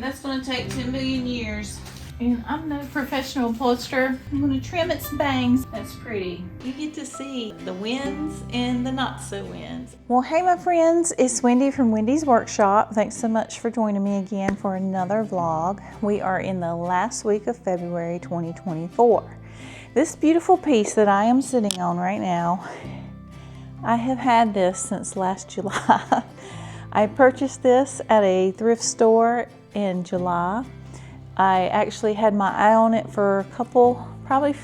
That's going to take 10 million years. And I'm no professional upholsterer. I'm going to trim its bangs. That's pretty. You get to see the wins and the not so wins. Well, hey my friends, it's Wendy from Wendy's Workshop. Thanks so much for joining me again for another vlog. We are in the last week of February 2024. This beautiful piece that I am sitting on right now, I have had this since last July. I purchased this at a thrift store in July. I actually had my eye on it for probably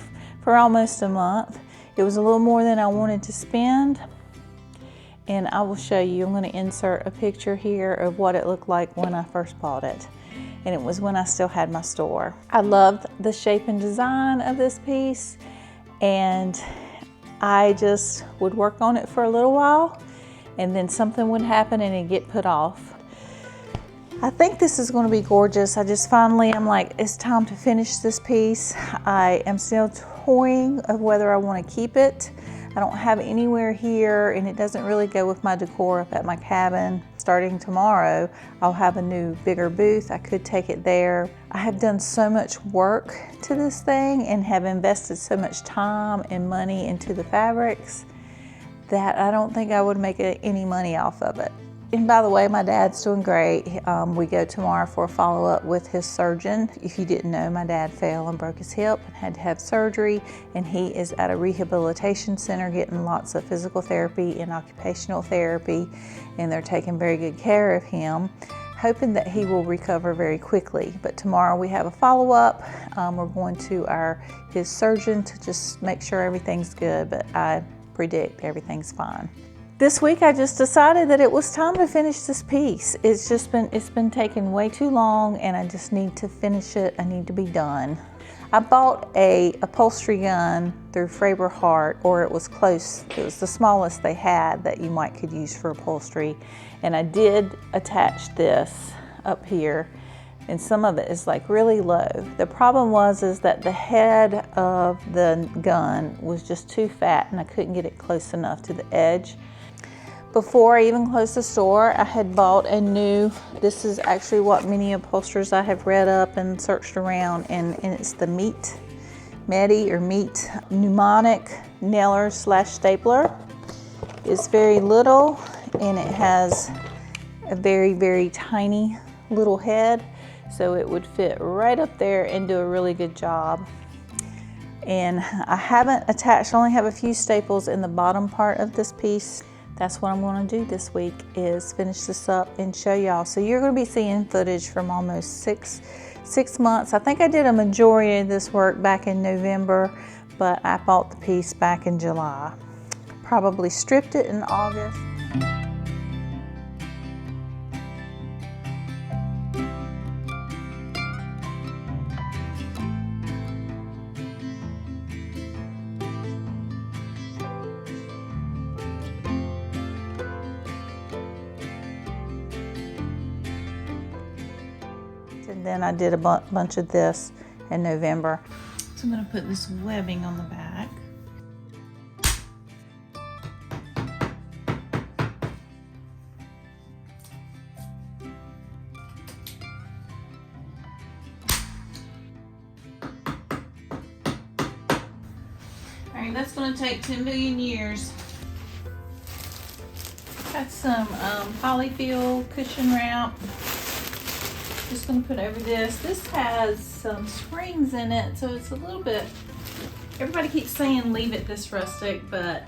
for almost a month. It was a little more than I wanted to spend. And I will show you, I'm going to insert a picture here of what it looked like when I first bought it. And it was when I still had my store. I loved the shape and design of this piece. And I just would work on it for a little while. And then something would happen and it'd get put off. I think this is going to be gorgeous. I'm like, it's time to finish this piece. I am still toying of whether I want to keep it. I don't have anywhere here and it doesn't really go with my decor up at my cabin. Starting tomorrow, I'll have a new bigger booth. I could take it there. I have done so much work to this thing and have invested so much time and money into the fabrics that I don't think I would make any money off of it. And by the way, my dad's doing great. We go tomorrow for a follow-up with his surgeon. If you didn't know, my dad fell and broke his hip and had to have surgery, and he is at a rehabilitation center getting lots of physical therapy and occupational therapy, and they're taking very good care of him, hoping that he will recover very quickly. But tomorrow we have a follow-up. We're going to his surgeon to just make sure everything's good, but I predict everything's fine. This week I just decided that it was time to finish this piece. It's been taking way too long and I just need to finish it. I need to be done. I bought a upholstery gun through Faber Hart, or it was close. It was the smallest they had that you could use for upholstery. And I did attach this up here, and some of it is like really low. The problem is that the head of the gun was just too fat and I couldn't get it close enough to the edge. Before I even closed the store, I had bought a new, this is actually what many upholsterers I have read up and searched around, and it's the Meet pneumonic nailer / stapler. It's very little and it has a very, very tiny little head, so it would fit right up there and do a really good job. And I haven't attached, I only have a few staples in the bottom part of this piece. That's what I'm going to do this week, is finish this up and show y'all. So you're going to be seeing footage from almost six months. I think I did a majority of this work back in November, but I bought the piece back in July. Probably stripped it in August. And then I did a bunch of this in November. So I'm going to put this webbing on the back. All right, that's going to take 10 million years. Got some polyfill cushion wrap. Just going to put over this. This has some springs in it, so it's a little bit, everybody keeps saying leave it this rustic, but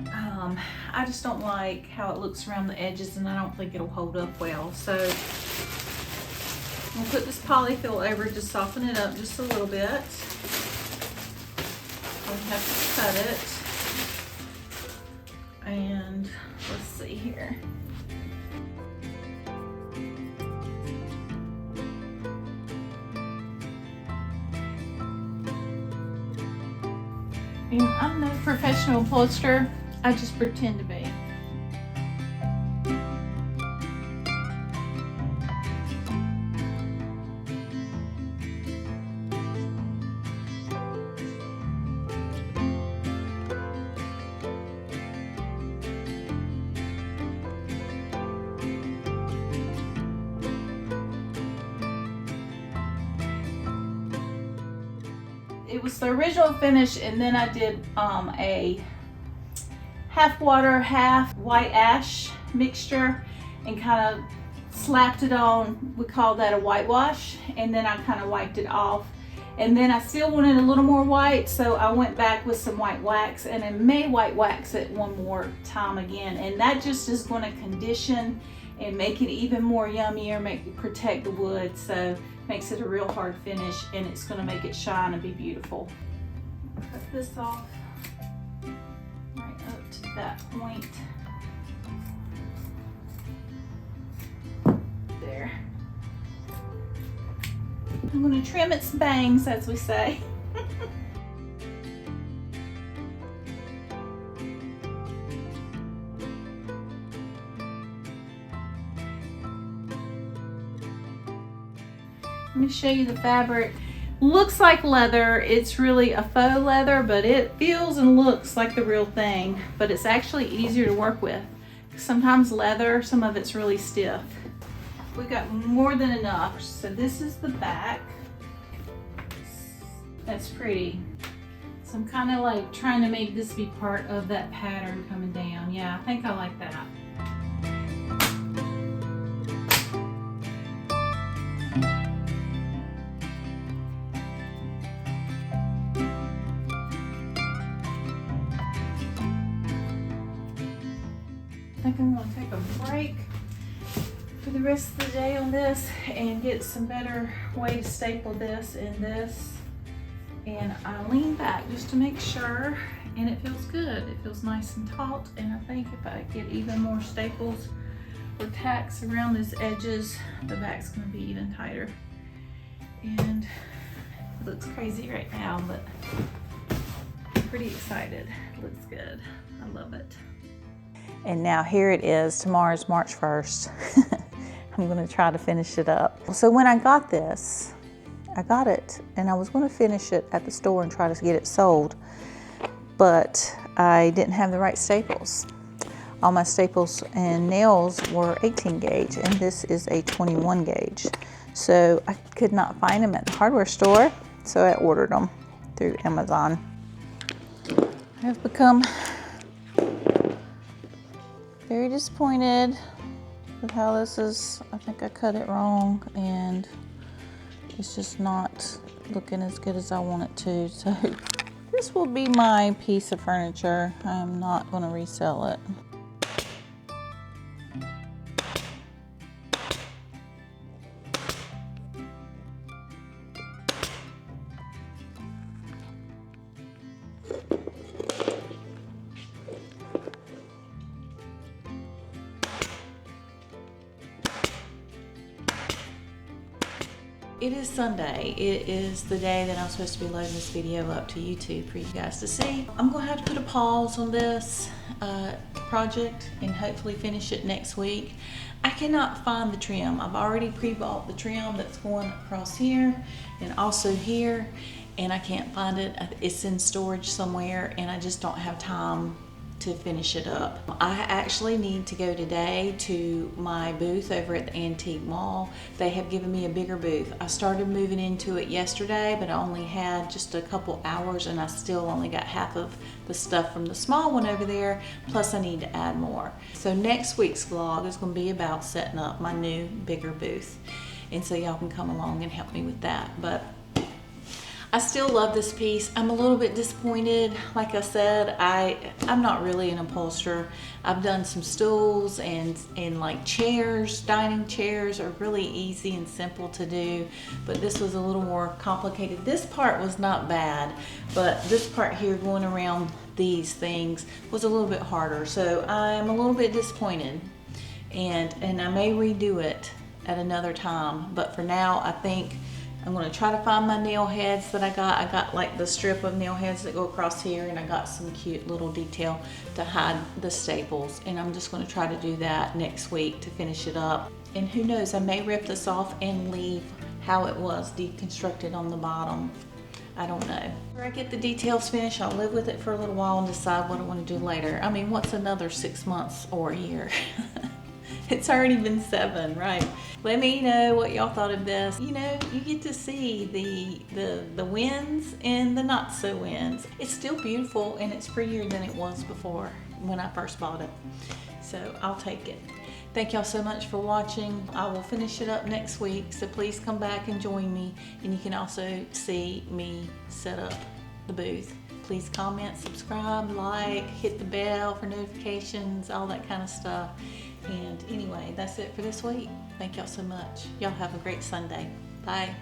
I just don't like how it looks around the edges and I don't think it'll hold up well. So I'm going to put this polyfill over to soften it up just a little bit. I'll have to cut it. And let's see here. And I'm no professional upholsterer, I just pretend to be. it was the original finish, and then I did a half water, half white ash mixture and kind of slapped it on. We call that a whitewash, and then I kind of wiped it off. And then I still wanted a little more white, so I went back with some white wax, and I may white wax it one more time again. And that just is going to condition and make it even more yummier, protect the wood, so makes it a real hard finish, and it's going to make it shine and be beautiful. Cut this off right up to that point. There. I'm going to trim its bangs, as we say. Let me show you the fabric. Looks like leather. It's really a faux leather, but it feels and looks like the real thing. But it's actually easier to work with. Sometimes leather, some of it's really stiff. We got more than enough. So this is the back. That's pretty. So I'm kind of like trying to make this be part of that pattern coming down. Yeah, I think I like that. I think I'm going to take a break for the rest of the day on this and get some better way to staple this and this. And I lean back just to make sure, and it feels good. It feels nice and taut, and I think if I get even more staples or tacks around these edges, the back's going to be even tighter. And it looks crazy right now, but I'm pretty excited. It looks good. I love it. And now here it is. Tomorrow's March 1st. I'm going to try to finish it up. So when I got this, I got it and I was going to finish it at the store and try to get it sold, but I didn't have the right staples. All my staples and nails were 18 gauge and this is a 21 gauge. So I could not find them at the hardware store, so I ordered them through Amazon. I have become very disappointed with how this is. I think I cut it wrong and it's just not looking as good as I want it to. So this will be my piece of furniture. I am not going to resell it. It is Sunday. It is the day that I'm supposed to be loading this video up to YouTube for you guys to see. I'm going to have to put a pause on this project and hopefully finish it next week. I cannot find the trim. I've already pre-bought the trim that's going across here and also here, and I can't find it. It's in storage somewhere and I just don't have time to finish it up. I actually need to go today to my booth over at the Antique Mall. They have given me a bigger booth. I started moving into it yesterday, but I only had just a couple hours and I still only got half of the stuff from the small one over there, plus I need to add more. So next week's vlog is going to be about setting up my new bigger booth, and so y'all can come along and help me with that. But I still love this piece. I'm a little bit disappointed. Like I said, I'm not really an upholsterer. I've done some stools and like chairs. Dining chairs are really easy and simple to do, but this was a little more complicated. This part was not bad, but this part here going around these things was a little bit harder. So I'm a little bit disappointed, and I may redo it at another time, but for now I think I'm going to try to find my nail heads that I got. I got like the strip of nail heads that go across here, and I got some cute little detail to hide the staples, and I'm just going to try to do that next week to finish it up. And who knows, I may rip this off and leave how it was deconstructed on the bottom. I don't know. After I get the details finished, I'll live with it for a little while and decide what I want to do later. I mean, what's another 6 months or a year? It's already been 7, right? Let me know what y'all thought of this. You know, you get to see the wins and the not so wins. It's still beautiful and it's prettier than it was before when I first bought it. So I'll take it. Thank y'all so much for watching. I will finish it up next week, so please come back and join me. And you can also see me set up the booth. Please comment, subscribe, like, hit the bell for notifications, all that kind of stuff. And anyway, that's it for this week. Thank y'all so much. Y'all have a great Sunday. Bye.